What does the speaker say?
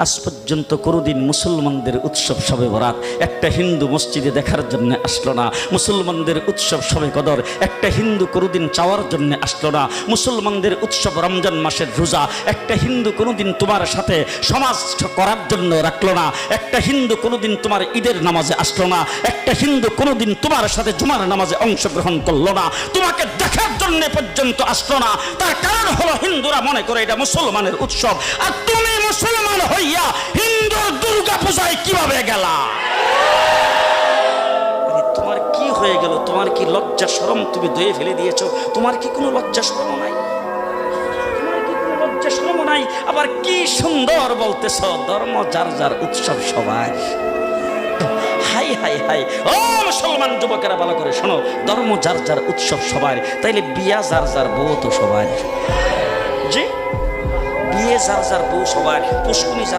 আজ পর্যন্ত কোনোদিন মুসলমানদের উৎসব শবে বরাত একটা হিন্দু মসজিদে দেখার জন্য আসলো না, মুসলমানদের উৎসব শবে কদর একটা হিন্দু কোনোদিন চাওয়ার জন্য আসলো না, মুসলমানদের উৎসব রমজান মাসের রোজা একটা হিন্দু কোনোদিন তোমার সাথে সমাজ করার জন্য রাখলো না, একটা হিন্দু কোনোদিন তোমার ঈদের নামাজে আসলো না, একটা হিন্দু কোনোদিন তোমার সাথে জুমার নামাজে অংশগ্রহণ করলো না, তোমাকে দেখার জন্য পর্যন্ত আসলো না। তার কারণ হলো হিন্দুরা মনে করে এটা মুসলমানের উৎসব, আর তুমি মুসলমান হইয়া হিন্দুর দুর্গা পূজায় কিভাবে গেলা? তোমার কি হয়ে গেল? তোমার কি লজ্জা শরম তুমি ধুয়ে ফেলে দিয়েছো? তোমার কি কোনো লজ্জা শরম নাই? তোমার কি কোনো লজ্জা শরম নাই? আবার কি সুন্দর বলতেছ, ধর্ম যার যার উৎসব সবার। হাই হাই হাই, ও মুসলমান যুবকেরা ভালো করে শোনো, ধর্ম যার যার উৎসব সবার, তাইলে বিয়া যার যার বউ তো সবার। জি, বিয়ে যার যার বউ সবার, পুষ্কুনি